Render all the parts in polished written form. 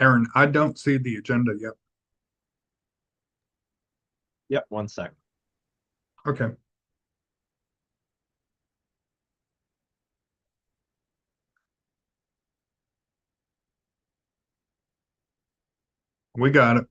Aaron, I don't see the agenda yet. Yep, 1 sec. Okay. We got it.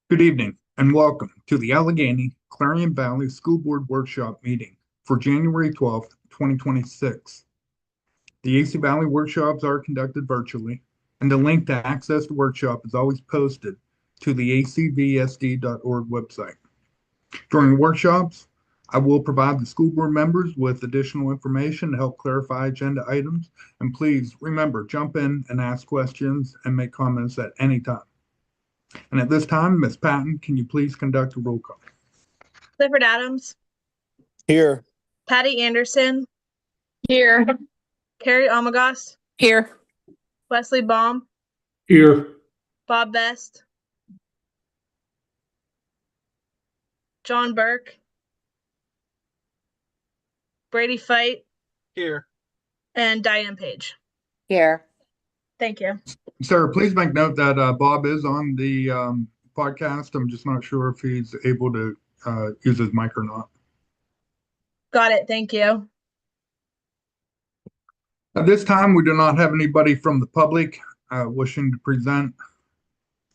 Good evening and welcome to the Allegheny Clarion Valley School Board Workshop meeting for January 12th, 2026. The AC Valley workshops are conducted virtually, and the link to access the workshop is always posted to the acvsd.org website. During the workshops, I will provide the school board members with additional information to help clarify agenda items. And please remember, jump in and ask questions and make comments at any time. And at this time, Ms. Patton, can you please conduct a roll call? Clifford Adams, Here. Patty Anderson, Here. Carrie Omagos, Here. Wesley Baum, Here. Bob Best, John Burke, Brady Fight, Here. and Diane Page. Here. Thank you. Sarah, please make note that Bob is on the podcast. I'm just not sure if he's able to use his mic or not. Got it. Thank you. At this time, we do not have anybody from the public wishing to present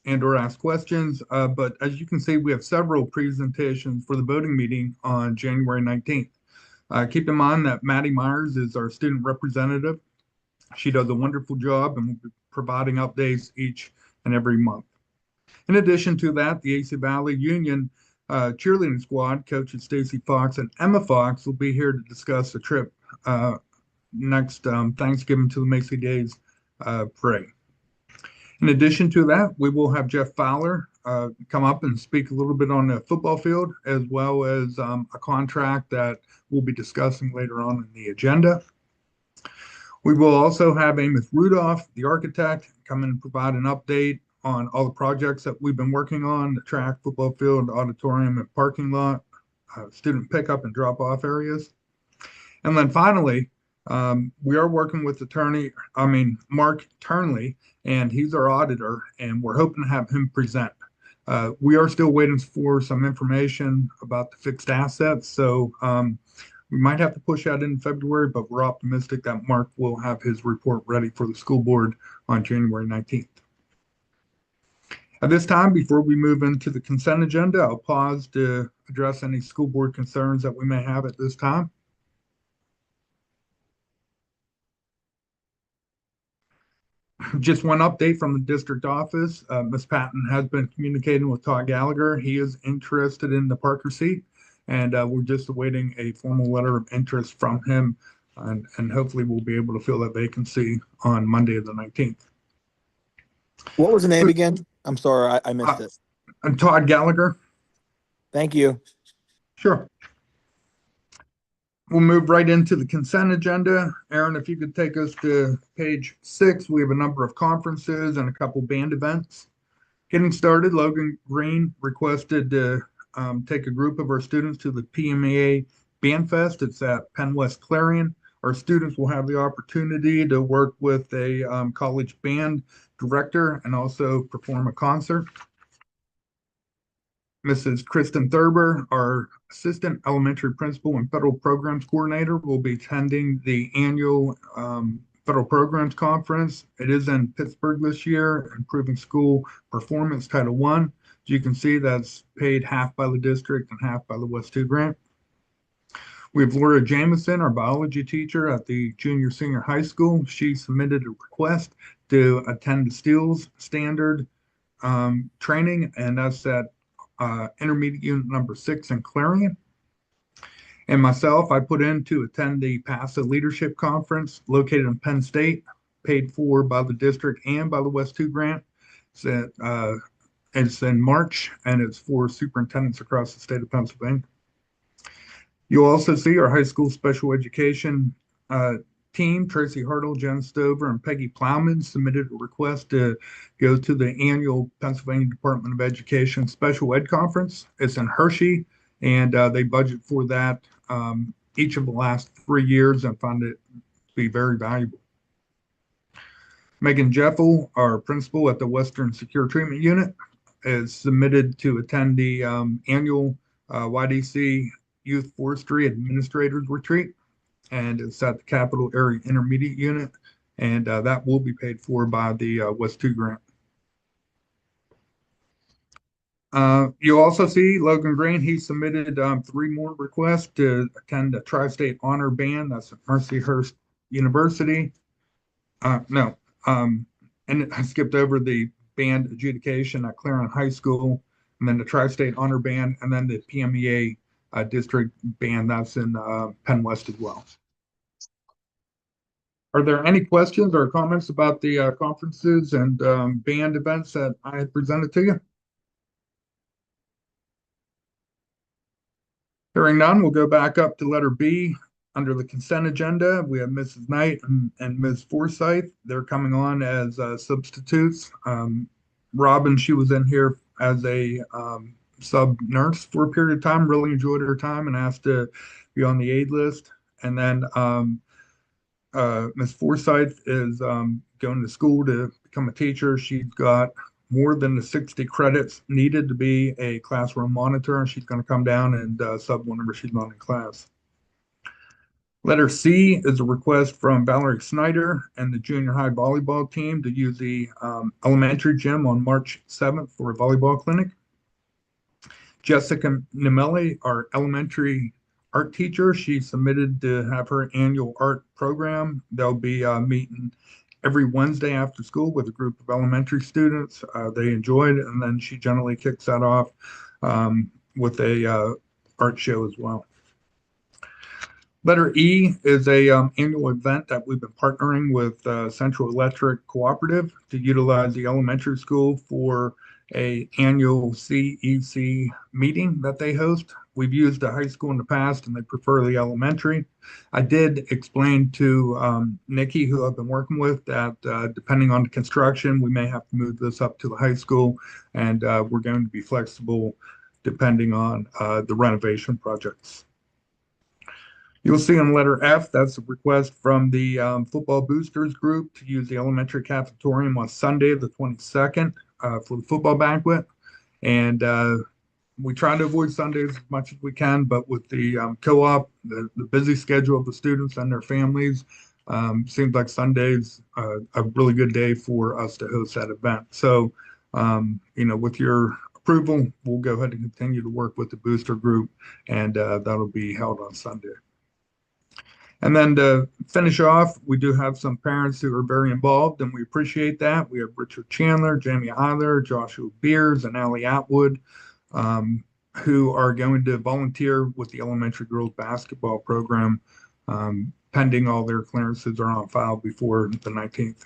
and or ask questions. But as you can see, we have several presentations for the voting meeting on January 19th. Keep in mind that Maddie Myers is our student representative. She does a wonderful job and will be providing updates each and every month. In addition to that, the AC Valley Union cheerleading squad, coaches Stacy Fox and Emma Fox, will be here to discuss the trip next Thanksgiving to the Macy Days parade. In addition to that, we will have Jeff Fowler come up and speak a little bit on the football field, as well as a contract that we'll be discussing later on in the agenda. We will also have Amos Rudolph, the architect, come in and provide an update on all the projects that we've been working on, the track, football field, auditorium, and parking lot, student pickup and drop-off areas. And then finally, we are working with Mark Turnley, and he's our auditor, and we're hoping to have him present. We are still waiting for some information about the fixed assets, so we might have to push that in February, but we're optimistic that Mark will have his report ready for the school board on January 19th. At this time, before we move into the consent agenda, I'll pause to address any school board concerns that we may have at this time. Just one update from the district office. Ms. Patton has been communicating with Todd Gallagher. He is interested in the Parker seat, and we're just awaiting a formal letter of interest from him, and hopefully we'll be able to fill that vacancy on Monday the 19th. What was the name again? I'm sorry, I missed it. And Todd Gallagher. Thank you. Sure. We'll move right into the consent agenda. Aaron, if you could take us to page 6, we have a number of conferences and a couple band events. Getting started, Logan Green requested to take a group of our students to the PMEA Band Fest. It's at Penn West Clarion. Our students will have the opportunity to work with a college band director and also perform a concert. Mrs. Kristen Thurber, our assistant elementary principal and federal programs coordinator, will be attending the annual federal programs conference. It is in Pittsburgh this year, Improving School Performance Title I. As you can see, that's paid half by the district and half by the West 2 grant. We have Laura Jamison, our biology teacher at the junior senior high school. She submitted a request to attend the STEELS standard training, and that's at intermediate unit number 6 in Clarion. And myself, I put in to attend the PASA Leadership Conference located in Penn State, paid for by the district and by the West 2 grant. It's in March, and it's for superintendents across the state of Pennsylvania. You'll also see our high school special education team, Tracy Hartle, Jen Stover, and Peggy Plowman submitted a request to go to the annual Pennsylvania Department of Education Special Ed Conference. It's in Hershey, and they budget for that each of the last 3 years and found it to be very valuable. Megan Jeffel, our principal at the Western Secure Treatment Unit, is submitted to attend the annual YDC Youth Forestry Administrators Retreat, and it's at the Capital Area Intermediate Unit, and that will be paid for by the West 2 grant. You'll also see Logan Green. He submitted 3 more requests to attend a Tri-State Honor Band. That's at Mercyhurst University. And I skipped over the band adjudication at Clarion High School, and then the Tri-State Honor Band, and then the PMEA district band. That's in Penn West as well. Are there any questions or comments about the conferences and band events that I had presented to you? Hearing none, we'll go back up to letter B. Under the consent agenda, we have Mrs. Knight and Ms. Forsyth. They're coming on as substitutes. Robin, she was in here as a sub nurse for a period of time, really enjoyed her time and asked to be on the aid list. And then Ms. Forsyth is going to school to become a teacher. She's got more than the 60 credits needed to be a classroom monitor, and she's going to come down and sub whenever she's not in class. Letter C is a request from Valerie Snyder and the junior high volleyball team to use the elementary gym on March 7th for a volleyball clinic. Jessica Nimelli, our elementary art teacher, she submitted to have her annual art program. They'll be meeting every Wednesday after school with a group of elementary students. They enjoyed it, and then she generally kicks that off with a art show as well. Letter E is a annual event that we've been partnering with Central Electric Cooperative to utilize the elementary school for a annual CEC meeting that they host. We've used the high school in the past, and they prefer the elementary. I did explain to Nikki, who I've been working with, that depending on the construction, we may have to move this up to the high school, and we're going to be flexible depending on the renovation projects. You'll see in letter F, that's a request from the Football Boosters group to use the elementary cafetorium on Sunday, the 22nd, for the football banquet. And we try to avoid Sundays as much as we can, but with the co-op, the busy schedule of the students and their families, seems like Sunday's a really good day for us to host that event. So, with your approval, we'll go ahead and continue to work with the booster group, and that'll be held on Sunday. And then to finish off, we do have some parents who are very involved, and we appreciate that. We have Richard Chandler, Jamie Hyler, Joshua Beers, and Allie Atwood, who are going to volunteer with the elementary girls basketball program, pending all their clearances are on file before the 19th.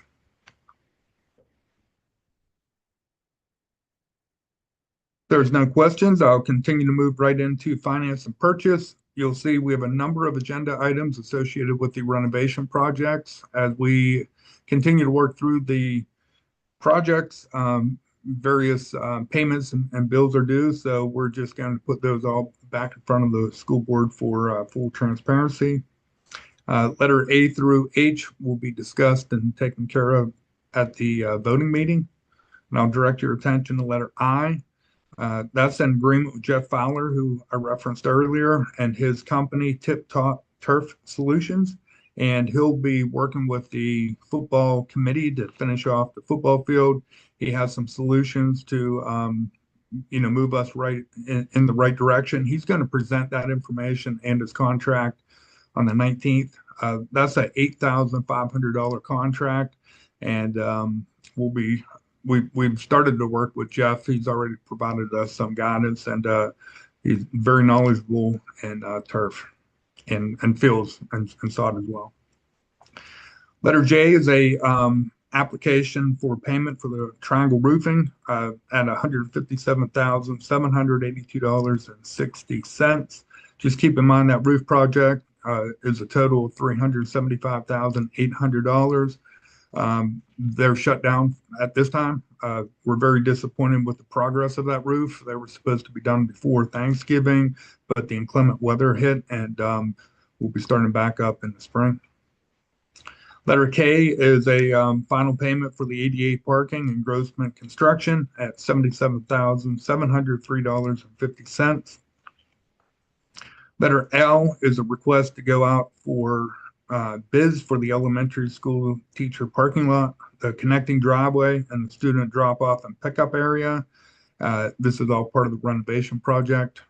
There's no questions. I'll continue to move right into finance and purchase. You'll see we have a number of agenda items associated with the renovation projects. As we continue to work through the projects, various payments and bills are due. So we're just going to put those all back in front of the school board for full transparency. Letter A through H will be discussed and taken care of at the voting meeting. And I'll direct your attention to letter I. That's in agreement with Jeff Fowler, who I referenced earlier, and his company, Tip Top Turf Solutions. And he'll be working with the football committee to finish off the football field. He has some solutions to, move us right in the right direction. He's going to present that information and his contract on the 19th. That's an $8,500 contract, and we've started to work with Jeff. He's already provided us some guidance, and he's very knowledgeable in turf and fields and sod as well. Letter J is a application for payment for the Triangle Roofing at $157,782.60. Just keep in mind that roof project is a total of $375,800. They're shut down at this time. We're very disappointed with the progress of that roof. They were supposed to be done before Thanksgiving, but the inclement weather hit, and we'll be starting back up in the spring. Letter K is a final payment for the ADA parking and Grossman Construction at $77,703.50. Letter L is a request to go out for bids for the elementary school teacher parking lot, the connecting driveway, and the student drop-off and pickup area. This is all part of the renovation project.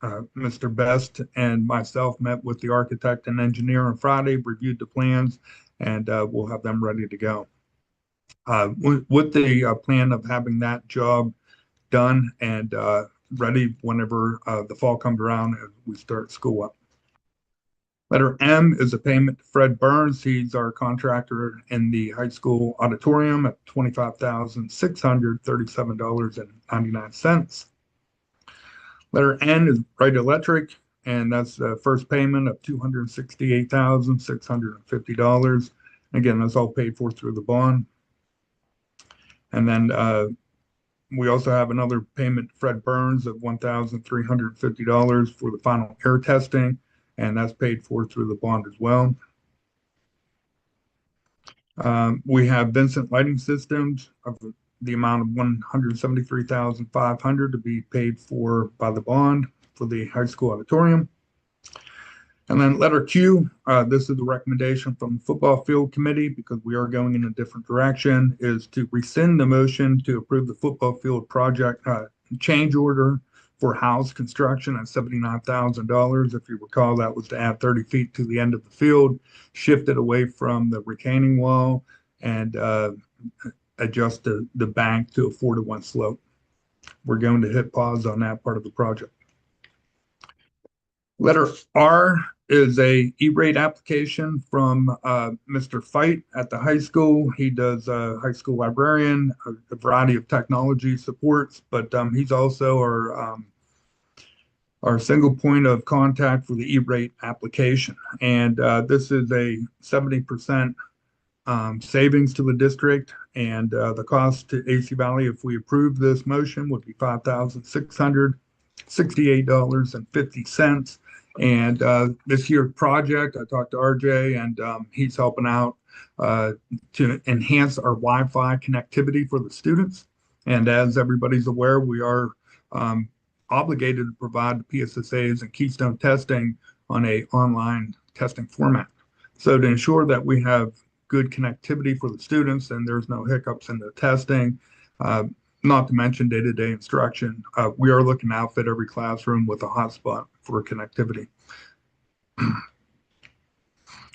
Mr. Best and myself met with the architect and engineer on Friday, reviewed the plans, and we'll have them ready to go. With the plan of having that job done and ready whenever the fall comes around and we start school up. Letter M is a payment to Fred Burns. He's our contractor in the high school auditorium at $25,637.99. Letter N is Wright Electric, and that's the first payment of $268,650. Again, that's all paid for through the bond. And then we also have another payment to Fred Burns of $1,350 for the final air testing, and that's paid for through the bond as well. We have Vincent Lighting Systems of the amount of $173,500 to be paid for by the bond for the high school auditorium. And then letter Q, this is the recommendation from the football field committee because we are going in a different direction, is to rescind the motion to approve the football field project change order for house construction at $79,000. If you recall, that was to add 30 feet to the end of the field, shift it away from the retaining wall, and adjust the bank to a 4-to-1 slope. We're going to hit pause on that part of the project. Letter R is a E-rate application from Mr. Fight at the high school. He does high school librarian, a variety of technology supports, but he's also our single point of contact for the E-rate application. And this is a 70% savings to the district, and the cost to AC Valley, if we approve this motion, would be $5,668.50. And this year's project, I talked to RJ, and he's helping out to enhance our Wi-Fi connectivity for the students. And as everybody's aware, we are obligated to provide the PSSAs and Keystone testing on an online testing format. So to ensure that we have good connectivity for the students and there's no hiccups in the testing, not to mention day-to-day instruction, we are looking to outfit every classroom with a hotspot for connectivity.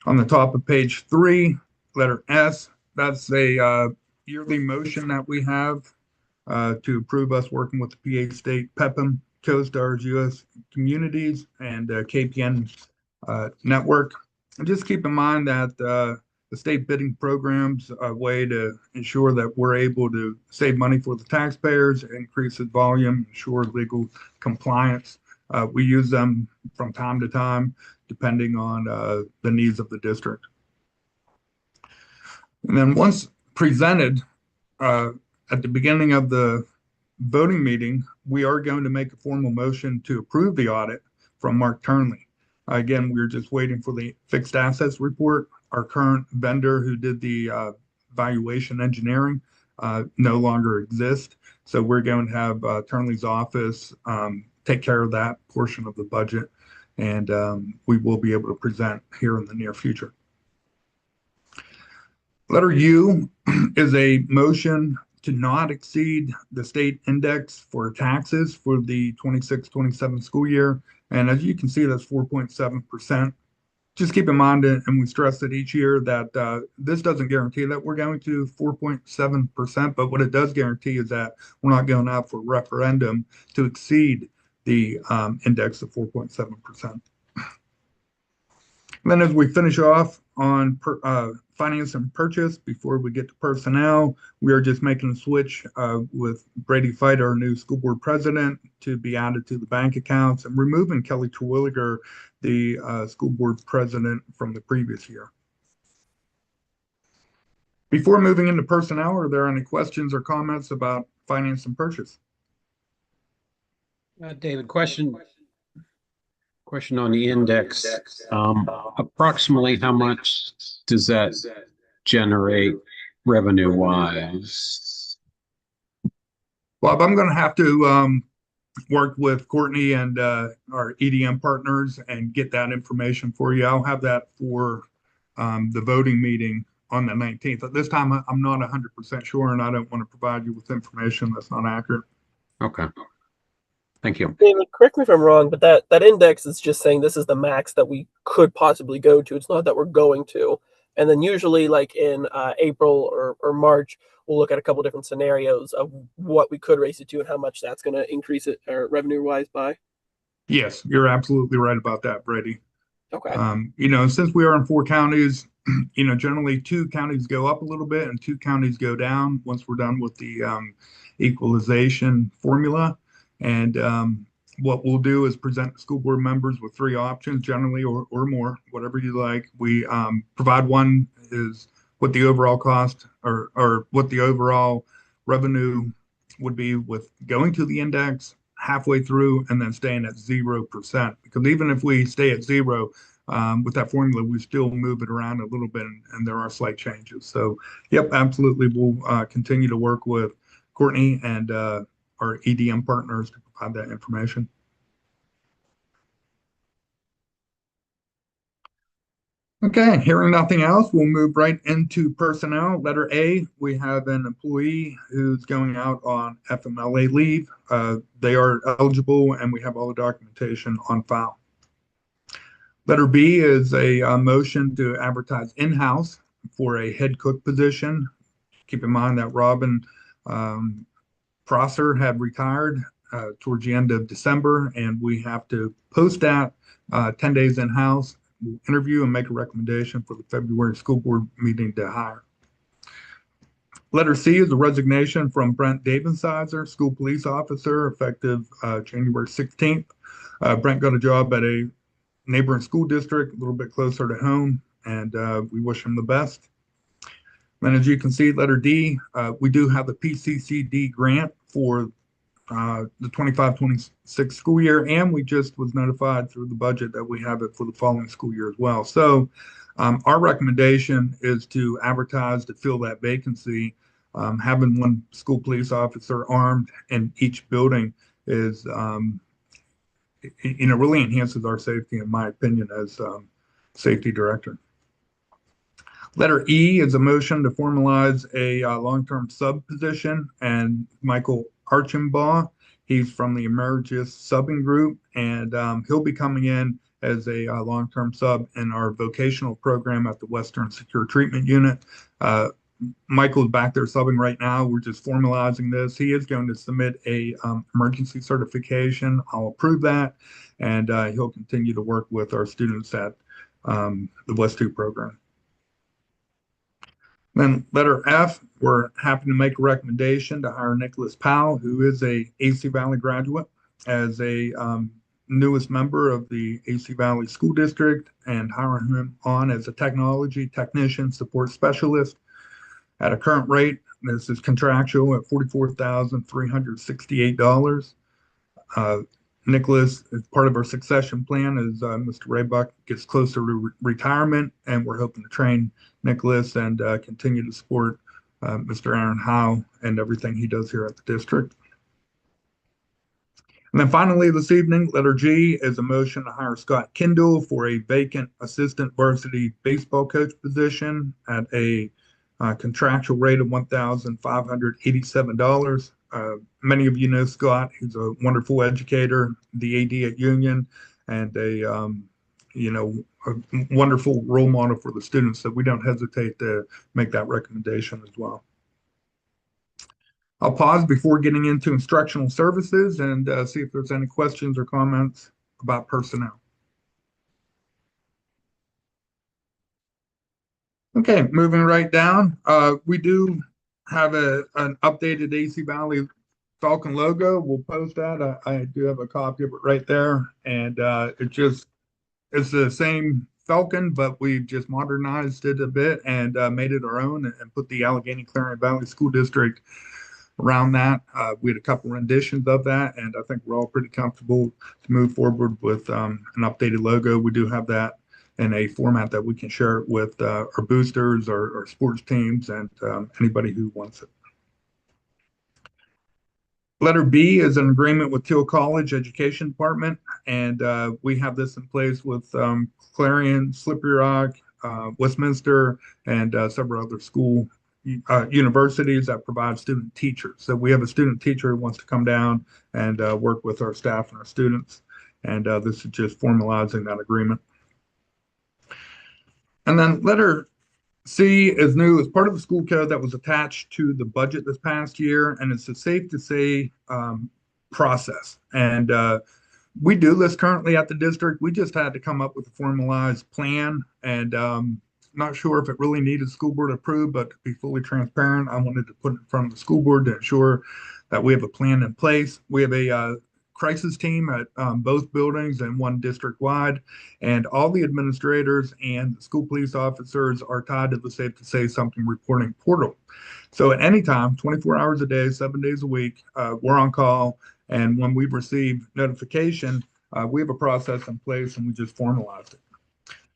On the top of page 3, letter S, that's a yearly motion that we have to approve us working with the PA State, PEPM, CoStars, US Communities, and KPN network. And just keep in mind that the state bidding program's a way to ensure that we're able to save money for the taxpayers, increase the volume, ensure legal compliance. We use them from time to time, depending on the needs of the district. And then once presented at the beginning of the voting meeting, we are going to make a formal motion to approve the audit from Mark Turnley. Again, we're just waiting for the fixed assets report. Our current vendor who did the valuation engineering no longer exists. So we're going to have Turnley's office take care of that portion of the budget, and we will be able to present here in the near future. Letter U is a motion to not exceed the state index for taxes for the 26-27 school year. And as you can see, that's 4.7%. Just keep in mind, and we stress it each year, that this doesn't guarantee that we're going to 4.7%, but what it does guarantee is that we're not going out for referendum to exceed the index of 4.7%. And then as we finish off on finance and purchase, before we get to personnel, we are just making a switch with Brady Fight, our new school board president, to be added to the bank accounts, and removing Kelly Terwilliger, the school board president from the previous year. Before moving into personnel, are there any questions or comments about finance and purchase? David, question on the index. Approximately how much does that generate revenue wise? Bob, I'm going to have to work with Courtney and our EDM partners and get that information for you. I'll have that for the voting meeting on the 19th. At this time, I'm not 100% sure, and I don't want to provide you with information that's not accurate. Okay. Thank you. David, correct me if I'm wrong, but that index is just saying this is the max that we could possibly go to. It's not that we're going to. And then usually, like in April or March, we'll look at a couple different scenarios of what we could raise it to and how much that's going to increase it or revenue-wise by. Yes, you're absolutely right about that, Brady. Okay. Since we are in 4 counties, generally 2 counties go up a little bit and 2 counties go down once we're done with the equalization formula. And what we'll do is present school board members with 3 options, generally, or more, whatever you like. We provide one is what the overall cost or what the overall revenue would be with going to the index halfway through and then staying at 0%. Because even if we stay at 0 with that formula, we still move it around a little bit, and there are slight changes. So, yep, absolutely, we'll continue to work with Courtney and our EDM partners to provide that information. Okay, hearing nothing else, we'll move right into personnel. Letter A, we have an employee who's going out on FMLA leave. They are eligible, and we have all the documentation on file. Letter B is a motion to advertise in-house for a head cook position. Keep in mind that Robin Prosser had retired towards the end of December, and we have to post that 10 days in-house. We'll interview and make a recommendation for the February school board meeting to hire. Letter C is a resignation from Brent Davensizer, school police officer, effective January 16th. Brent got a job at a neighboring school district, a little bit closer to home, and we wish him the best. And as you can see, letter D, we do have the PCCD grant for the 25-26 school year, and we just was notified through the budget that we have it for the following school year as well. So our recommendation is to advertise to fill that vacancy. Having one school police officer armed in each building is, really enhances our safety, in my opinion, as safety director. Letter E is a motion to formalize a long-term sub position, and Michael Archambaugh, he's from the Emergis subbing group, and he'll be coming in as a long-term sub in our vocational program at the Western Secure Treatment Unit. Michael's back there subbing right now. We're just formalizing this. He is going to submit a emergency certification. I'll approve that, and he'll continue to work with our students at the West 2 program. Then letter F, we're happy to make a recommendation to hire Nicholas Powell, who is a AC Valley graduate, as a newest member of the AC Valley School District, and hiring him on as a technology technician support specialist at a current rate. This is contractual at $44,368. Nicholas, as part of our succession plan, as Mr. Raybuck gets closer to retirement, and we're hoping to train Nicholas and continue to support Mr. Aaron Howe and everything he does here at the district. And then finally this evening, letter G is a motion to hire Scott Kindle for a vacant assistant varsity baseball coach position at a contractual rate of $1,587. Many of you know Scott. He's a wonderful educator, the AD at Union, and a wonderful role model for the students. So we don't hesitate to make that recommendation as well. I'll pause before getting into instructional services and see if there's any questions or comments about personnel. Okay, moving right down. We do have an updated AC Valley Falcon logo. We'll post that. I do have a copy of it right there. And it's the same Falcon, but we've just modernized it a bit and made it our own and put the Allegheny Clarion Valley School District around that. We had a couple renditions of that, and I think we're all pretty comfortable to move forward with an updated logo. We do have that in a format that we can share it with our boosters, our sports teams, and anybody who wants it. Letter B is an agreement with Teal College Education Department, and we have this in place with Clarion, Slippery Rock, Westminster, and several other universities that provide student teachers. So we have a student teacher who wants to come down and work with our staff and our students, and this is just formalizing that agreement. And then letter C is new as part of the school code that was attached to the budget this past year, and it's a safe to say process. And we do this currently at the district. We just had to come up with a formalized plan, and not sure if it really needed school board approved, but to be fully transparent, I wanted to put it in front of the school board to ensure that we have a plan in place. We have a crisis team at both buildings and one district-wide, and all the administrators and the school police officers are tied to the Safe to Say Something reporting portal. So at any time, 24 hours a day, 7 days a week, we're on call, and when we receive notification, we have a process in place, and we just formalized it.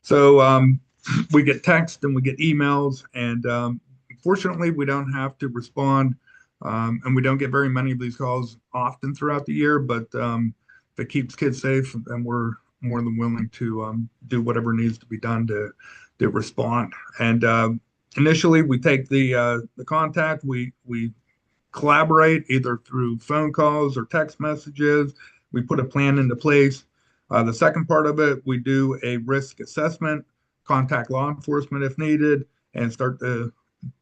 So we get text and we get emails, and fortunately, we don't have to respond. And we don't get very many of these calls often throughout the year, but if it keeps kids safe, then we're more than willing to do whatever needs to be done to respond. And initially, we take the contact, we collaborate either through phone calls or text messages. We put a plan into place. The second part of it, we do a risk assessment, contact law enforcement if needed, and start to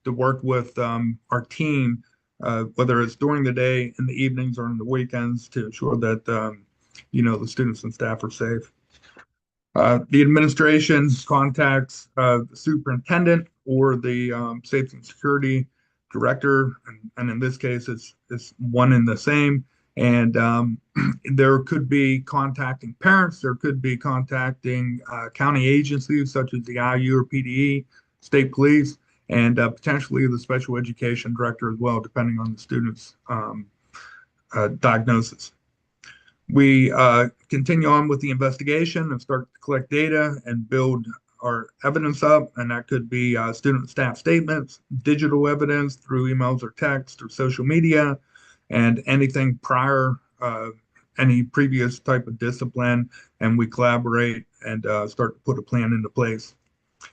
work with our team, whether it's during the day, in the evenings, or in the weekends, to ensure that the students and staff are safe. The administration contacts the superintendent or the safety and security director, and in this case, it's one and the same. And there could be contacting parents, there could be contacting county agencies such as the IU or PDE, state police, and potentially the special education director as well, depending on the student's diagnosis. We continue on with the investigation and start to collect data and build our evidence up, and that could be student staff statements, digital evidence through emails or text or social media, and anything prior, any previous type of discipline, and we collaborate and start to put a plan into place.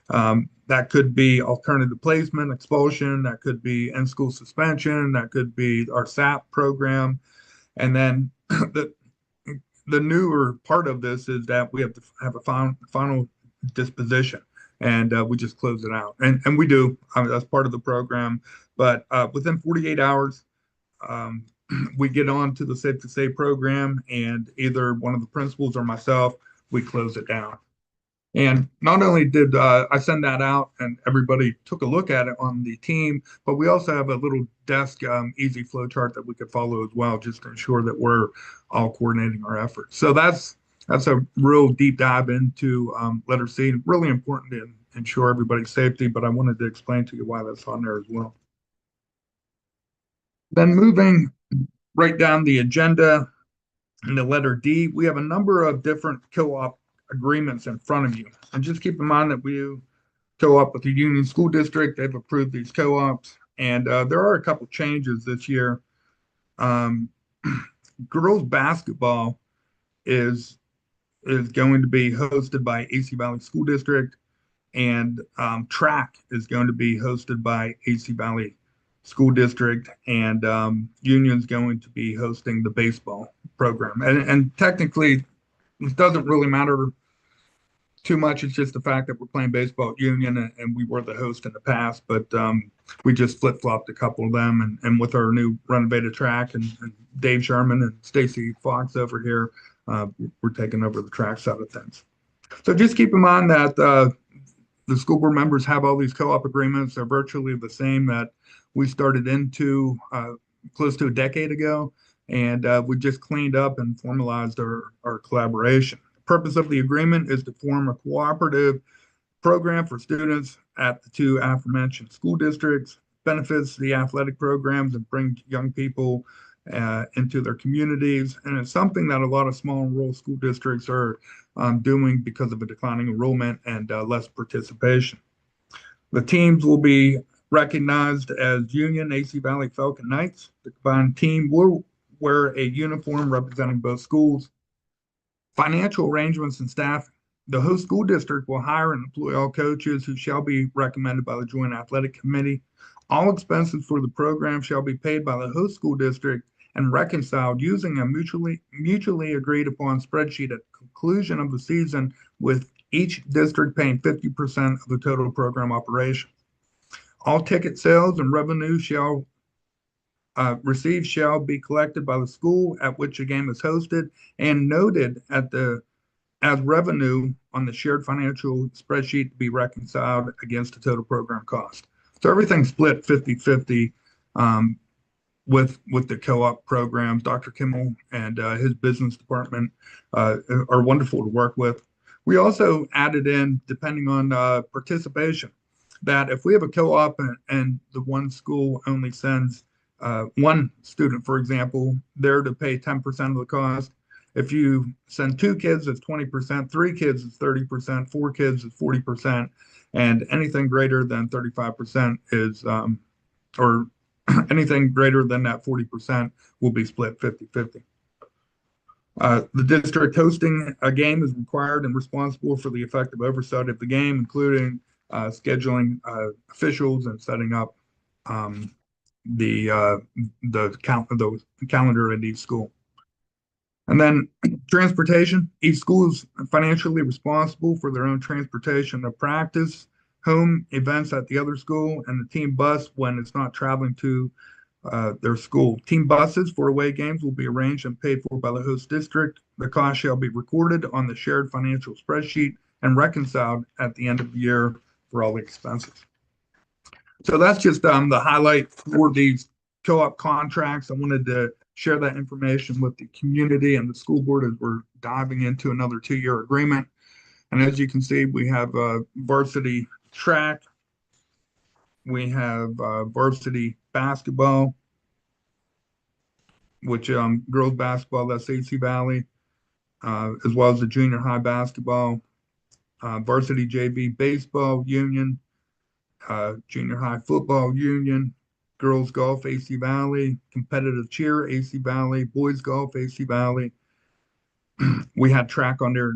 That could be alternative placement, expulsion, that could be in-school suspension, that could be our SAP program. And then the newer part of this is that we have to have a final disposition, and we just close it out. And we do, that's part of the program. But within 48 hours, um, we get on to the Safe to Say program, and either one of the principals or myself, we close it down. And not only did I send that out and everybody took a look at it on the team, but we also have a little desk easy flow chart that we could follow as well, just to ensure that we're all coordinating our efforts. So that's a real deep dive into letter C. Really important to ensure everybody's safety, but I wanted to explain to you why that's on there as well. Then moving right down the agenda in the letter D, we have a number of different co-op agreements in front of you. And just keep in mind that we co-op with the Union School District. They've approved these co-ops. And there are a couple changes this year. Girls basketball is going to be hosted by AC Valley School District, and track is going to be hosted by AC Valley School District, and Union's going to be hosting the baseball program. And technically, it doesn't really matter too much. It's just the fact that we're playing baseball at Union, and we were the host in the past, but we just flip-flopped a couple of them. And with our new renovated track and Dave Sherman and Stacy Fox over here, we're taking over the track side of things. So just keep in mind that the school board members have all these co-op agreements. They're virtually the same that we started into close to a decade ago, and we just cleaned up and formalized our collaboration. The purpose of the agreement is to form a cooperative program for students at the two aforementioned school districts, benefits the athletic programs, and bring young people into their communities. And it's something that a lot of small and rural school districts are doing because of a declining enrollment and less participation. The teams will be recognized as Union AC Valley Falcon Knights. The combined team will wear a uniform representing both schools. Financial arrangements and staff. The host school district will hire and employ all coaches who shall be recommended by the Joint Athletic Committee. All expenses for the program shall be paid by the host school district and reconciled using a mutually agreed upon spreadsheet at the conclusion of the season, with each district paying 50% of the total program operation. All ticket sales and revenue shall received shall be collected by the school at which a game is hosted and noted as revenue on the shared financial spreadsheet to be reconciled against the total program cost. So everything's split 50-50 with the co-op programs. Dr. Kimmel and his business department are wonderful to work with. We also added in, depending on participation, that if we have a co-op and the one school only sends one student, for example, they're to pay 10% of the cost. If you send 2 kids, it's 20%, 3 kids, it's 30%, 4 kids, it's 40%, and anything greater than 35% is, or anything greater than that 40% will be split 50-50. The district hosting a game is required and responsible for the effective oversight of the game, including scheduling officials and setting up the calendar at each school. And then transportation. Each school is financially responsible for their own transportation of practice, home events at the other school, and the team bus when it's not traveling to their school. Team buses for away games will be arranged and paid for by the host district. The cost shall be recorded on the shared financial spreadsheet and reconciled at the end of the year for all the expenses. So that's just the highlight for these co-op contracts. I wanted to share that information with the community and the school board as we're diving into another 2-year agreement. And as you can see, we have varsity track, we have varsity basketball, which girls basketball, that's AC Valley, as well as the junior high basketball, varsity JV baseball, Union, junior high football, Union, girls golf, AC Valley, competitive cheer, AC Valley, boys golf, AC Valley. We had track on there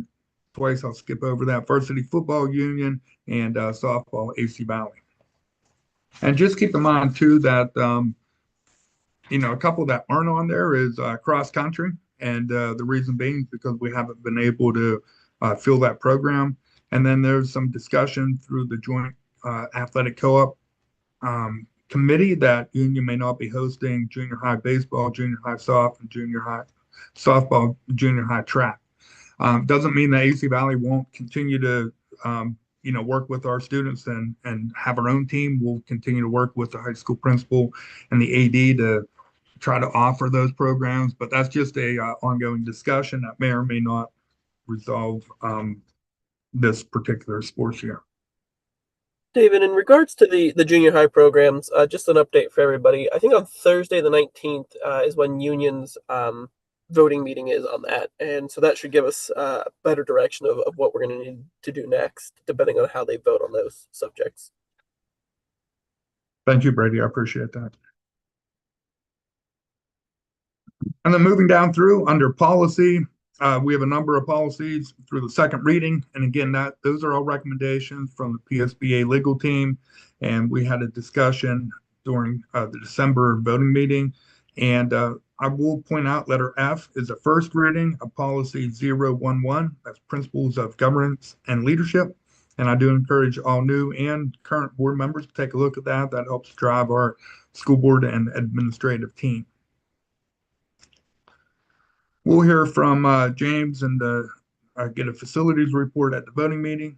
twice. I'll skip over that. Varsity football, Union, and softball, AC Valley. And just keep in mind too that a couple that aren't on there is cross country. And the reason being is because we haven't been able to fill that program. And then there's some discussion through the joint athletic co-op committee that Union may not be hosting junior high baseball, junior high soft, and junior high softball, junior high track. Doesn't mean that AC Valley won't continue to work with our students and have our own team. We'll continue to work with the high school principal and the AD to try to offer those programs, but that's just a ongoing discussion that may or may not resolve this particular sports year. David, in regards to the junior high programs, just an update for everybody. I think on Thursday the 19th is when Union's voting meeting is on that. And so that should give us a better direction of what we're going to need to do next, depending on how they vote on those subjects. Thank you, Brady. I appreciate that. And then moving down through under policy, we have a number of policies through the second reading. And again, those are all recommendations from the PSBA legal team. And we had a discussion during the December voting meeting. And I will point out letter F is a first reading of policy 011. That's principles of governance and leadership. And I do encourage all new and current board members to take a look at that. That helps drive our school board and administrative team. We'll hear from James and get a facilities report at the voting meeting.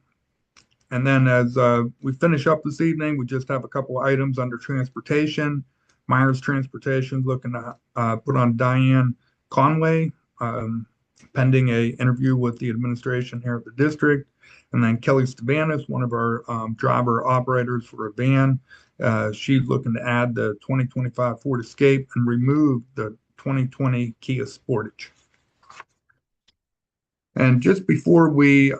And then as we finish up this evening, we just have a couple of items under transportation. Myers Transportation looking to put on Diane Conway, pending a interview with the administration here at the district. And then Kelly Stavanis, one of our driver operators for a van. She's looking to add the 2025 Ford Escape and remove the 2020 Kia Sportage. And just before we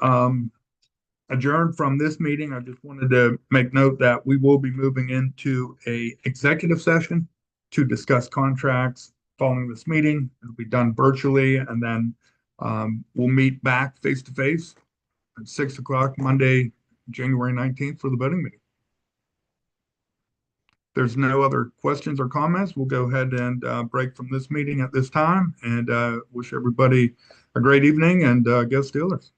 adjourn from this meeting, I just wanted to make note that we will be moving into a executive session to discuss contracts following this meeting. It'll be done virtually, and then we'll meet back face to face at 6 o'clock Monday, January 19th for the voting meeting. There's no other questions or comments. We'll go ahead and break from this meeting at this time, and wish everybody a great evening, and go Steelers.